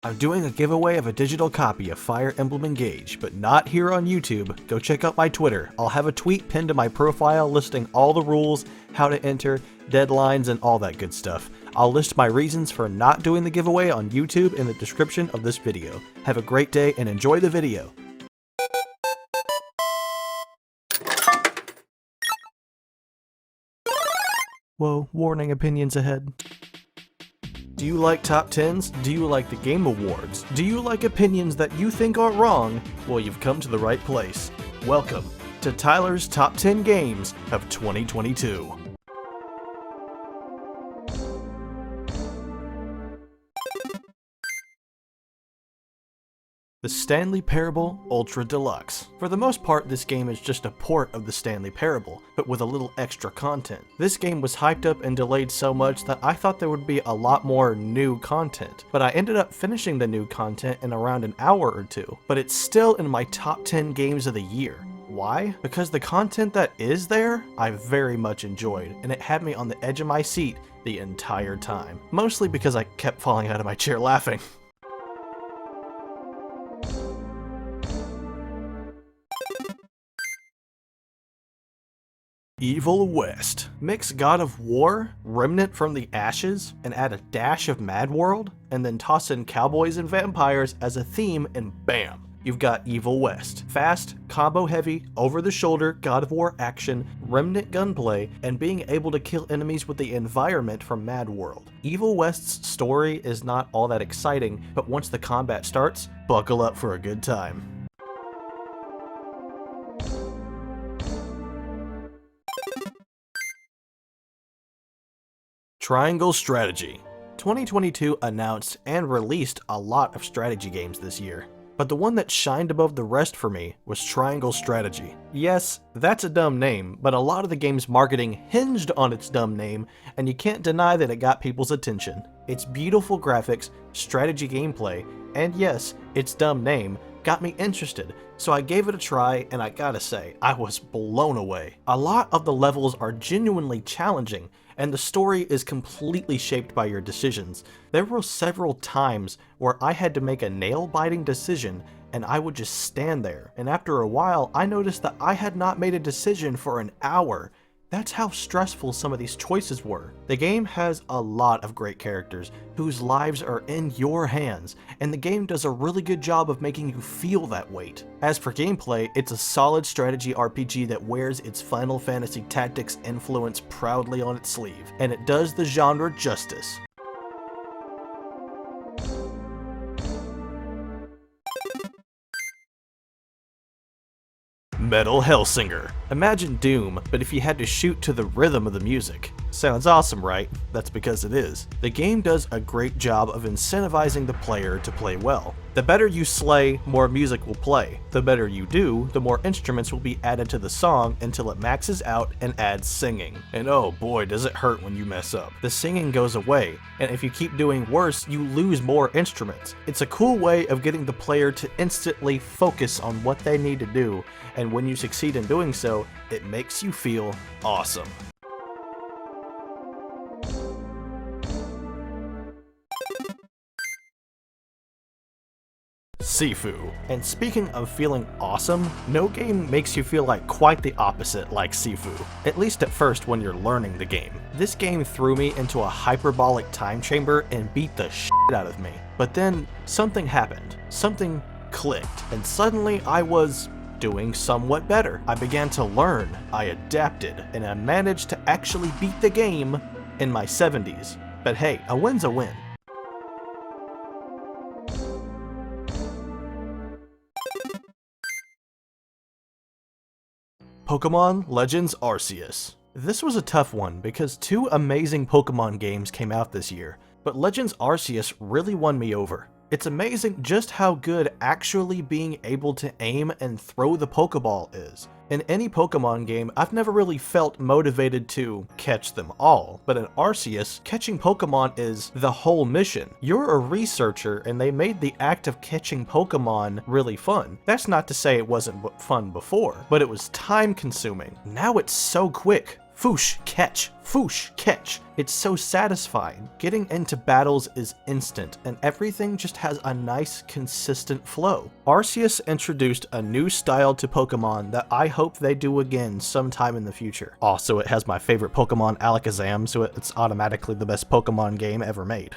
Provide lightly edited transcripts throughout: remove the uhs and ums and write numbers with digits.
I'm doing a giveaway of a digital copy of Fire Emblem Engage, but not here on YouTube. Go check out my Twitter. I'll have a tweet pinned to my profile listing all the rules, how to enter, deadlines, and all that good stuff. I'll list my reasons for not doing the giveaway on YouTube in the description of this video. Have a great day and enjoy the video. Whoa, warning, opinions ahead. Do you like top 10s? Do you like the Game Awards? Do you like opinions that you think are wrong? Well, you've come to the right place. Welcome to Tyler's Top 10 Games of 2022. The Stanley Parable Ultra Deluxe. For the most part, this game is just a port of the Stanley Parable, but with a little extra content. This game was hyped up and delayed so much that I thought there would be a lot more new content, but I ended up finishing the new content in around an hour or two, but it's still in my top 10 games of the year. Why? Because the content that is there, I very much enjoyed, and it had me on the edge of my seat the entire time. Mostly because I kept falling out of my chair laughing. Evil West. Mix God of War, Remnant from the Ashes, and add a dash of Mad World, and then toss in cowboys and vampires as a theme, and bam! You've got Evil West. Fast, combo-heavy, over-the-shoulder God of War action, remnant gunplay, and being able to kill enemies with the environment from Mad World. Evil West's story is not all that exciting, but once the combat starts, buckle up for a good time. Triangle Strategy. 2022 announced and released a lot of strategy games this year, but the one that shined above the rest for me was Triangle Strategy. Yes, that's a dumb name, but a lot of the game's marketing hinged on its dumb name, and you can't deny that it got people's attention. Its beautiful graphics, strategy gameplay, and yes, its dumb name got me interested, so I gave it a try, and I gotta say, I was blown away. A lot of the levels are genuinely challenging, and the story is completely shaped by your decisions. There were several times where I had to make a nail-biting decision, and I would just stand there, and after a while, I noticed that I had not made a decision for an hour. That's how stressful some of these choices were. The game has a lot of great characters whose lives are in your hands, and the game does a really good job of making you feel that weight. As for gameplay, it's a solid strategy RPG that wears its Final Fantasy Tactics influence proudly on its sleeve, and it does the genre justice. Metal Hellsinger. Imagine Doom, but if you had to shoot to the rhythm of the music. Sounds awesome, right? That's because it is. The game does a great job of incentivizing the player to play well. The better you slay, more music will play. The better you do, the more instruments will be added to the song until it maxes out and adds singing. And oh boy, does it hurt when you mess up. The singing goes away, and if you keep doing worse, you lose more instruments. It's a cool way of getting the player to instantly focus on what they need to do, and when you succeed in doing so, it makes you feel awesome. Sifu. And speaking of feeling awesome, no game makes you feel like quite the opposite like Sifu, at least at first when you're learning the game. This game threw me into a hyperbolic time chamber and beat the shit out of me. But then something happened, something clicked, and suddenly I was doing somewhat better. I began to learn, I adapted, and I managed to actually beat the game in my 70s. But hey, a win's a win. Pokemon Legends Arceus. This was a tough one because two amazing Pokemon games came out this year, but Legends Arceus really won me over. It's amazing just how good actually being able to aim and throw the Pokeball is. In any Pokemon game, I've never really felt motivated to catch them all, but in Arceus, catching Pokemon is the whole mission. You're a researcher, and they made the act of catching Pokemon really fun. That's not to say it wasn't fun before, but it was time-consuming. Now it's so quick. foosh, catch. It's so satisfying. Getting into battles is instant, and everything just has a nice, consistent flow. Arceus introduced a new style to Pokemon that I hope they do again sometime in the future. Also, it has my favorite Pokemon, Alakazam, so it's automatically the best Pokemon game ever made.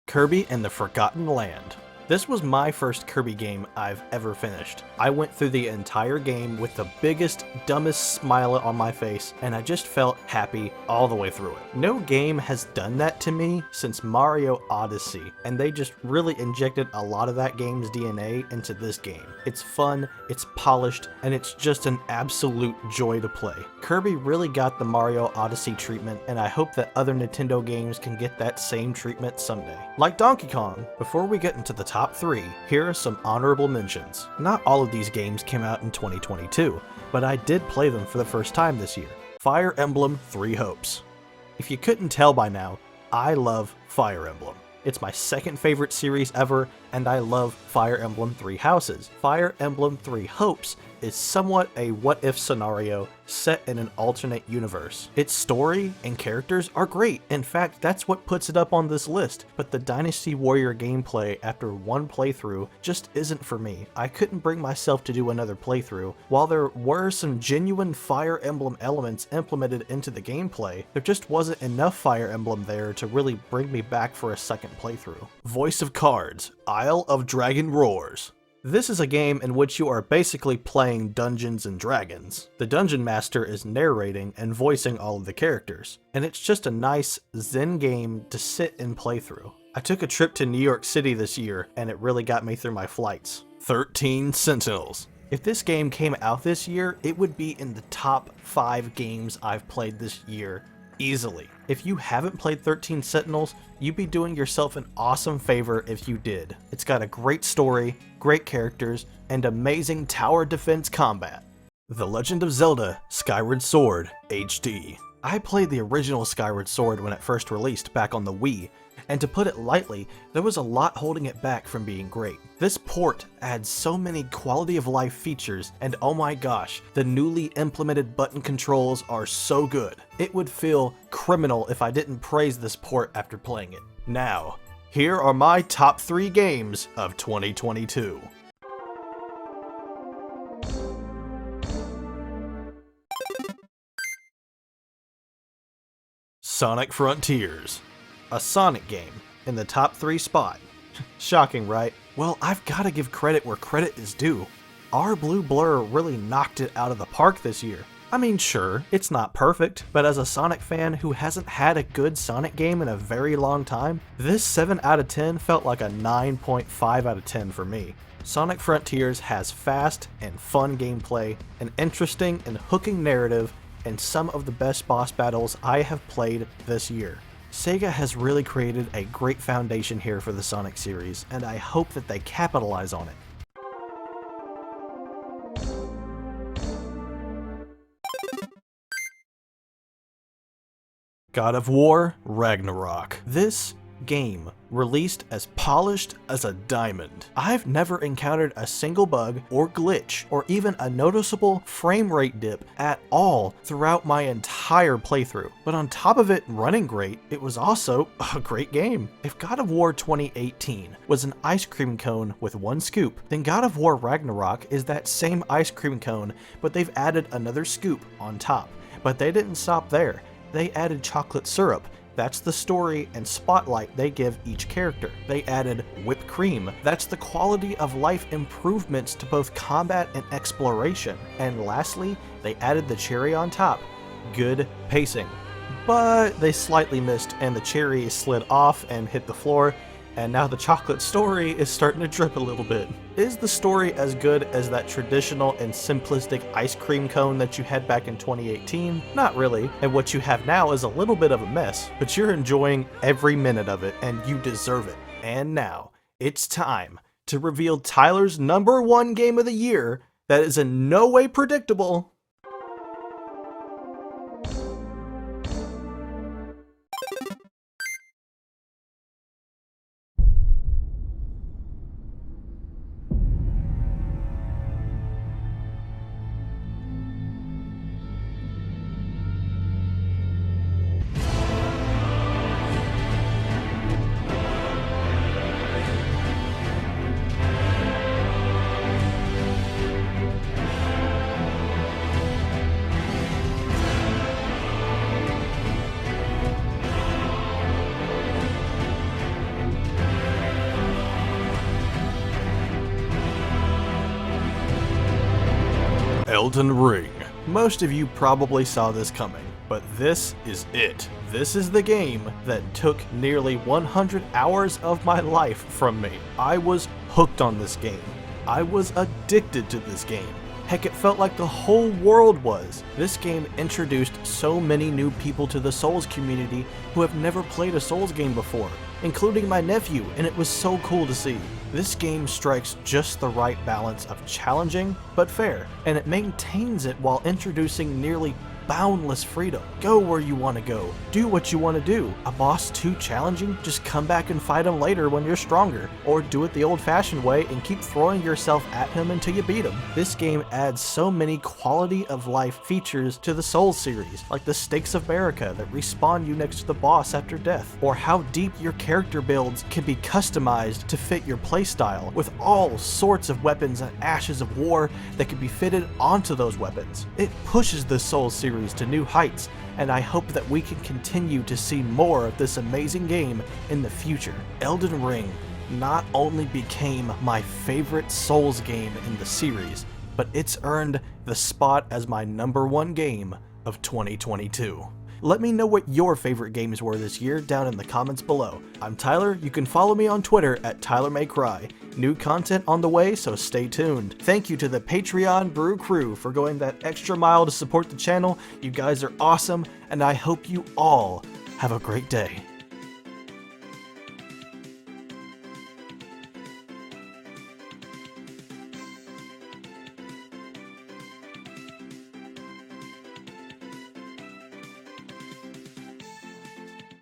Kirby and the Forgotten Land. This was my first Kirby game I've ever finished. I went through the entire game with the biggest, dumbest smile on my face, and I just felt happy all the way through it. No game has done that to me since Mario Odyssey, and they just really injected a lot of that game's DNA into this game. It's fun, it's polished, and it's just an absolute joy to play. Kirby really got the Mario Odyssey treatment, and I hope that other Nintendo games can get that same treatment someday. Like Donkey Kong. Before we get into the top 3, here are some honorable mentions. Not all of these games came out in 2022, but I did play them for the first time this year. Fire Emblem 3 Hopes. If you couldn't tell by now, I love Fire Emblem. It's my second favorite series ever, and I love Fire Emblem 3 Houses. Fire Emblem 3 Hopes is somewhat a what-if scenario set in an alternate universe. Its story and characters are great. In fact, that's what puts it up on this list, but the Dynasty Warrior gameplay after one playthrough just isn't for me. I couldn't bring myself to do another playthrough. While there were some genuine Fire Emblem elements implemented into the gameplay, there just wasn't enough Fire Emblem there to really bring me back for a second playthrough. Voice of Cards, Isle of Dragon Roars. This is a game in which you are basically playing Dungeons and Dragons. The Dungeon Master is narrating and voicing all of the characters, and it's just a nice zen game to sit and play through. I took a trip to New York City this year, and it really got me through my flights. 13 Sentinels. If this game came out this year, it would be in the top 5 games I've played this year, easily. If you haven't played 13 Sentinels, you'd be doing yourself an awesome favor if you did. It's got a great story, great characters, and amazing tower defense combat. The Legend of Zelda Skyward Sword HD. I played the original Skyward Sword when it first released back on the Wii, and to put it lightly, there was a lot holding it back from being great. This port adds so many quality of life features, and oh my gosh, the newly implemented button controls are so good. It would feel criminal if I didn't praise this port after playing it. Now, here are my top 3 games of 2022. Sonic Frontiers. A Sonic game in the top 3 spot. Shocking, right? Well, I've got to give credit where credit is due. Our Blue Blur really knocked it out of the park this year. I mean, sure, it's not perfect, but as a Sonic fan who hasn't had a good Sonic game in a very long time, this 7 out of 10 felt like a 9.5 out of 10 for me. Sonic Frontiers has fast and fun gameplay, an interesting and hooking narrative, and some of the best boss battles I have played this year. Sega has really created a great foundation here for the Sonic series, and I hope that they capitalize on it. God of War Ragnarok. This game released as polished as a diamond. I've never encountered a single bug or glitch or even a noticeable frame rate dip at all throughout my entire playthrough. But on top of it running great, it was also a great game. If God of War 2018 was an ice cream cone with one scoop, then God of War Ragnarok is that same ice cream cone, but they've added another scoop on top. But they didn't stop there. They added chocolate syrup. That's the story and spotlight they give each character. They added whipped cream. That's the quality of life improvements to both combat and exploration. And lastly, they added the cherry on top. Good pacing. But they slightly missed and the cherry slid off and hit the floor, and now the chocolate story is starting to drip a little bit. Is the story as good as that traditional and simplistic ice cream cone that you had back in 2018? Not really, and what you have now is a little bit of a mess, but you're enjoying every minute of it, and you deserve it. And now, it's time to reveal Tyler's #1 game of the year that is in no way predictable. Elden Ring. Most of you probably saw this coming, but this is it. This is the game that took nearly 100 hours of my life from me. I was hooked on this game. I was addicted to this game. Heck, it felt like the whole world was. This game introduced so many new people to the Souls community who have never played a Souls game before, including my nephew, and it was so cool to see. This game strikes just the right balance of challenging but fair, and it maintains it while introducing nearly boundless freedom. Go where you want to go. Do what you want to do. A boss too challenging? Just come back and fight him later when you're stronger. Or do it the old-fashioned way and keep throwing yourself at him until you beat him. This game adds so many quality of life features to the Souls series, like the Stakes of Marika that respawn you next to the boss after death, or how deep your character builds can be customized to fit your playstyle, with all sorts of weapons and ashes of war that can be fitted onto those weapons. It pushes the Souls series to new heights, and I hope that we can continue to see more of this amazing game in the future. Elden Ring not only became my favorite Souls game in the series, but it's earned the spot as my #1 game of 2022. Let me know what your favorite games were this year down in the comments below. I'm Tyler. You can follow me on Twitter at TylerMayCry. New content on the way, so stay tuned. Thank you to the Patreon Brew crew for going that extra mile to support the channel. You guys are awesome, and I hope you all have a great day.